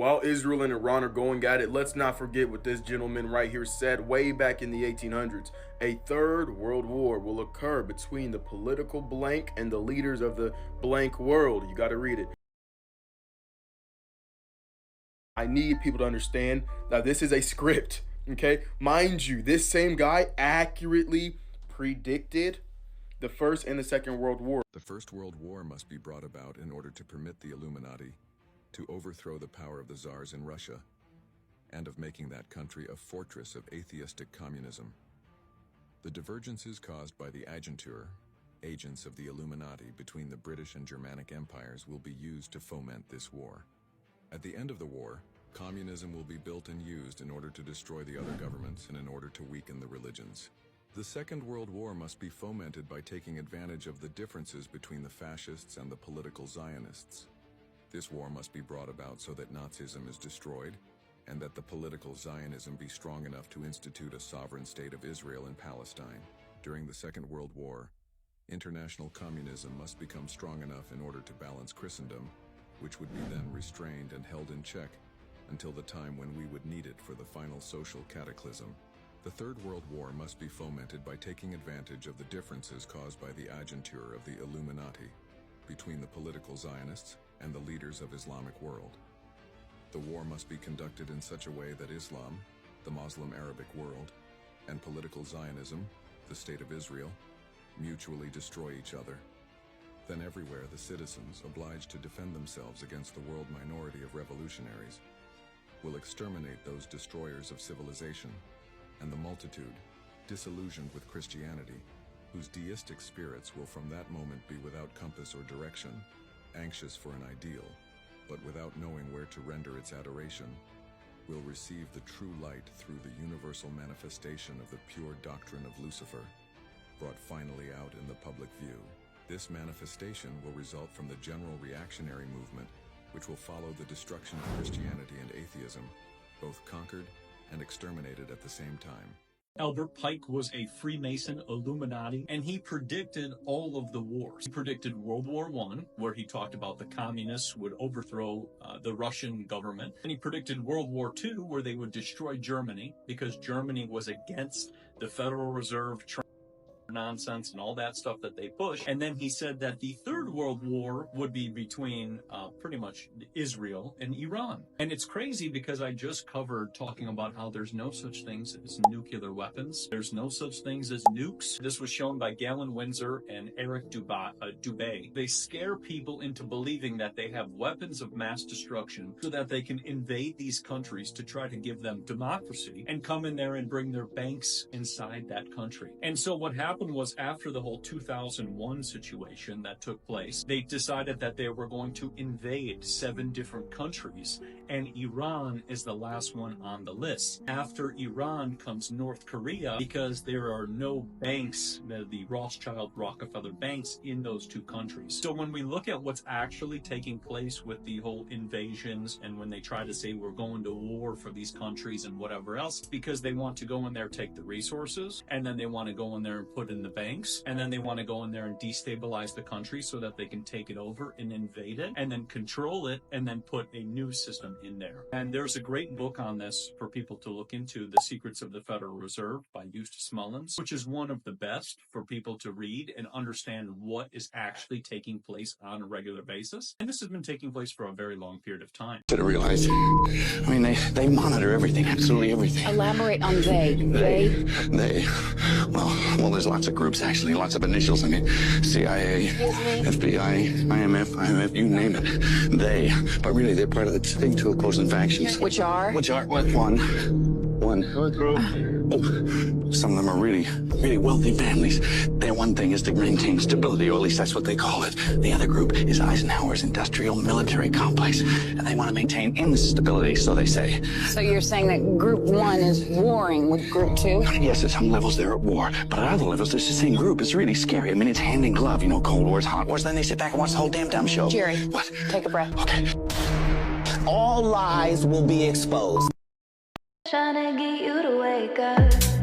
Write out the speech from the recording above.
While Israel and Iran are going at it, let's not forget what this gentleman right here said way back in the 1800s. A third world war will occur between the political blank and the leaders of the blank world. You got to read it. I need people to understand that this is a script, okay? Mind you, this same guy accurately predicted the First and the Second World War. The First World War must be brought about in order to permit the Illuminati to overthrow the power of the czars in Russia, and of making that country a fortress of atheistic communism. The divergences caused by the Agentur, agents of the Illuminati between the British and Germanic empires, will be used to foment this war. At the end of the war, communism will be built and used in order to destroy the other governments and in order to weaken the religions. The Second World War must be fomented by taking advantage of the differences between the fascists and the political Zionists. This war must be brought about so that Nazism is destroyed, and that the political Zionism be strong enough to institute a sovereign state of Israel in Palestine. During the Second World War, international communism must become strong enough in order to balance Christendom, which would be then restrained and held in check until the time when we would need it for the final social cataclysm. The Third World War must be fomented by taking advantage of the differences caused by the Agentur of the Illuminati between the political Zionists and the leaders of Islamic world. The war must be conducted in such a way that Islam, the Muslim Arabic world, and political Zionism, the State of Israel, mutually destroy each other. Then everywhere the citizens, obliged to defend themselves against the world minority of revolutionaries, will exterminate those destroyers of civilization, and the multitude, disillusioned with Christianity, whose deistic spirits will from that moment be without compass or direction, anxious for an ideal, but without knowing where to render its adoration, will receive the true light through the universal manifestation of the pure doctrine of Lucifer, brought finally out in the public view. This manifestation will result from the general reactionary movement, which will follow the destruction of Christianity and atheism, both conquered and exterminated at the same time. Albert Pike was a Freemason Illuminati, and he predicted all of the wars. He predicted World War I, where he talked about the communists would overthrow the Russian government. And he predicted World War II, where they would destroy Germany because Germany was against the Federal Reserve nonsense and all that stuff that they push. And then he said that the Third World War would be between pretty much Israel and Iran. And it's crazy because I just covered talking about how there's no such things as nuclear weapons. There's no such things as nukes. This was shown by Galen Windsor and Eric Dubé. They scare people into believing that they have weapons of mass destruction so that they can invade these countries to try to give them democracy and come in there and bring their banks inside that country. And so what happened was, after the whole 2001 situation that took place, they decided that they were going to invade 7 different countries, and Iran is the last one on the list. After Iran comes North Korea, because there are no banks, the Rothschild Rockefeller banks, in those 2 countries. So when we look at what's actually taking place with the whole invasions, and when they try to say we're going to war for these countries and whatever else, it's because they want to go in there, take the resources, and then they want to go in there and put in the banks, and then they want to go in there and destabilize the country so that they can take it over and invade it and then control it and then put a new system in there. And there's a great book on this for people to look into, The Secrets of the Federal Reserve by Eustace Mullins, which is one of the best for people to read and understand what is actually taking place on a regular basis. And this has been taking place for a very long period of time. To realize, I mean, they monitor everything, absolutely everything. Elaborate on they. They. Well, there's lots of groups, actually, lots of initials. I mean, CIA, FBI, IMF, you name it. They. But really, they're part of the big 2 opposing factions. Which are? What? One group. Oh, some of them are really wealthy families. Their one thing is to maintain stability, or at least that's what they call it. The other group is Eisenhower's industrial military complex, and they want to maintain instability, so they say. So you're saying that Group 1 is warring with Group 2? Yes, at some levels they're at war, but at other levels there's the same group. It's really scary. I mean, it's hand in glove, Cold Wars, hot wars. Then they sit back and watch the whole damn dumb show. Jerry, what? Take a breath. Okay. All lies will be exposed. Trying to get you to wake up.